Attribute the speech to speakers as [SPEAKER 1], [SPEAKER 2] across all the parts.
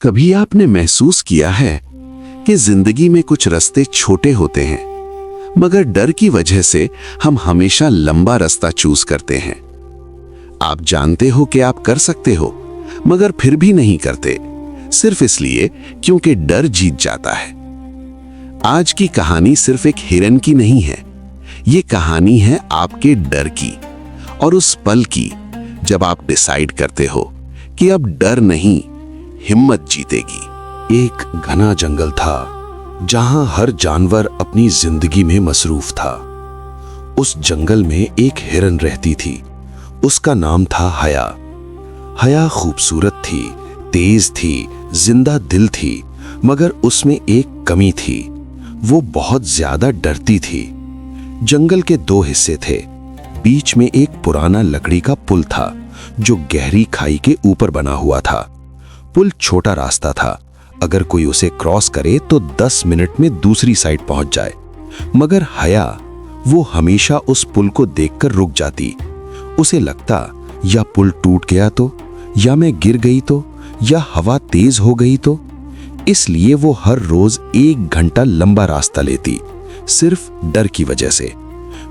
[SPEAKER 1] कभी आपने महसूस किया है कि जिंदगी में कुछ रास्ते छोटे होते हैं, मगर डर की वजह से हम हमेशा लंबा रास्ता चूज करते हैं। आप जानते हो कि आप कर सकते हो, मगर फिर भी नहीं करते, सिर्फ इसलिए क्योंकि डर जीत जाता है। आज की कहानी सिर्फ एक हिरन की नहीं है, ये कहानी है आपके डर की और उस पल की जब आप डिसाइड करते हो कि अब डर नहीं, हिम्मत जीतेगी। एक घना जंगल था जहां हर जानवर अपनी जिंदगी में मसरूफ था। उस जंगल में एक हिरन रहती थी। उसका नाम था हया। हया खूबसूरत थी, तेज थी, जिंदा दिल थी, मगर उसमें एक कमी थी, वो बहुत ज्यादा डरती थी। जंगल के दो हिस्से थे। बीच में एक पुराना लकड़ी का पुल था जो गहरी खाई के ऊपर बना हुआ था। पुल छोटा रास्ता था, अगर कोई उसे क्रॉस करे तो 10 मिनट में दूसरी साइड पहुंच जाए। मगर हया, वो हमेशा उस पुल को देखकर रुक जाती। उसे लगता या पुल टूट गया तो, या मैं गिर गई तो, या हवा तेज हो गई तो। इसलिए वो हर रोज 1 घंटा लंबा रास्ता लेती, सिर्फ डर की वजह से।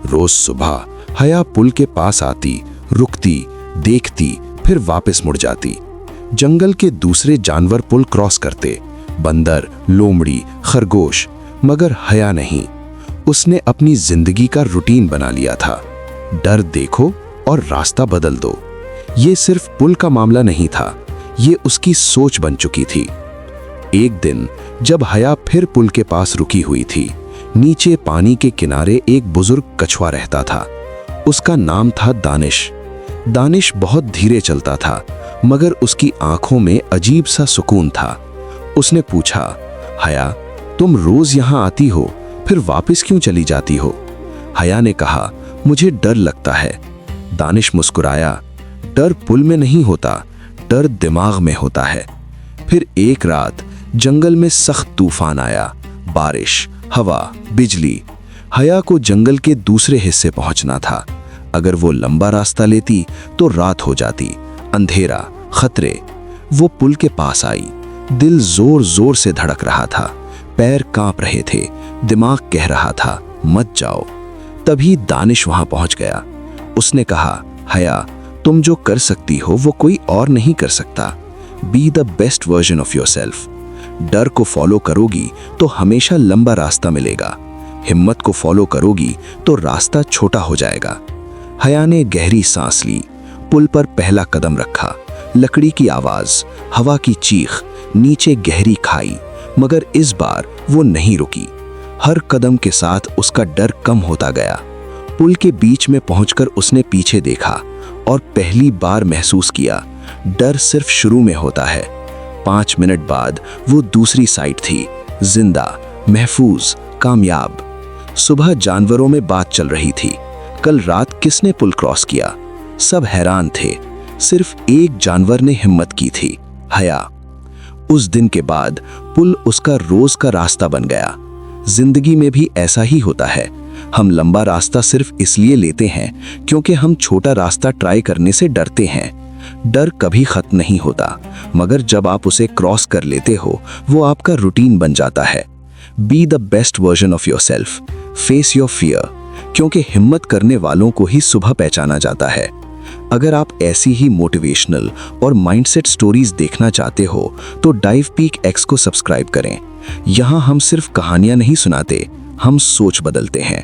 [SPEAKER 1] रोज सुबह हया पुल के पास आती, रुकती, देखती, फिर वापस मुड़ जाती। जंगल के दूसरे जानवर पुल क्रॉस करते, बंदर, लोमड़ी, खरगोश, मगर हया नहीं। उसने अपनी जिंदगी का रूटीन बना लिया था। डर देखो और रास्ता बदल दो। ये सिर्फ पुल का मामला नहीं था, ये उसकी सोच बन चुकी थी। एक दिन जब हया फिर पुल के पास रुकी हुई थी, नीचे पानी के किनारे एक बुजुर्ग कछुआ रहता था। उसका नाम था दानिश। दानिश बहुत धीरे चलता था, मगर उसकी आंखों में अजीब सा सुकून था। उसने पूछा, हया, तुम रोज यहां आती हो, फिर वापस क्यों चली जाती हो? हया ने कहा, मुझे डर लगता है। दानिश मुस्कुराया, डर पुल में नहीं होता, डर दिमाग में होता है। फिर एक रात जंगल में सख्त तूफान आया, बारिश, हवा, बिजली। हया को जंगल के दूसरे हिस्से पहुंचना था। अगर वो लंबा रास्ता लेती तो रात हो जाती, अंधेरा, खतरे। वो पुल के पास आई। दिल जोर जोर से धड़क रहा था, पैर कांप रहे थे, दिमाग कह रहा था मत जाओ। तभी दानिश वहां पहुंच गया। उसने कहा, हया, तुम जो कर सकती हो वो कोई और नहीं कर सकता। Be the best version of yourself. डर को फॉलो करोगी तो हमेशा लंबा रास्ता मिलेगा। हिम्मत को फॉलो करोगी तो रास्ता छोटा हो जाएगा। हया ने गहरी सांस ली, पुल पर पहला कदम रखा। लकड़ी की आवाज, हवा की चीख, नीचे गहरी खाई, मगर इस बार वो नहीं रुकी। हर कदम के साथ उसका डर कम होता गया। पुल के बीच में पहुंचकर उसने पीछे देखा और पहली बार महसूस किया, डर सिर्फ शुरू में होता है। 5 मिनट बाद वो दूसरी साइड थी, जिंदा, महफूज, कामयाब। सुबह जानवरों में बात चल रही थी, कल रात किसने पुल क्रॉस किया? सब हैरान थे। सिर्फ एक जानवर ने हिम्मत की थी, हया। उस दिन के बाद पुल उसका रोज का रास्ता बन गया। जिंदगी में भी ऐसा ही होता है। हम लंबा रास्ता सिर्फ इसलिए लेते हैं क्योंकि हम छोटा रास्ता ट्राई करने से डरते हैं। डर कभी खत्म नहीं होता, मगर जब आप उसे क्रॉस कर लेते हो, वो आपका रूटीन बन जाता है। Be the best version of yourself. Face your fear, क्योंकि हिम्मत करने वालों को ही सुबह पहचाना जाता है। अगर आप ऐसी ही मोटिवेशनल और माइंडसेट स्टोरीज देखना चाहते हो तो डाइव पीक एक्स को सब्सक्राइब करें। यहाँ हम सिर्फ कहानियां नहीं सुनाते, हम सोच बदलते हैं।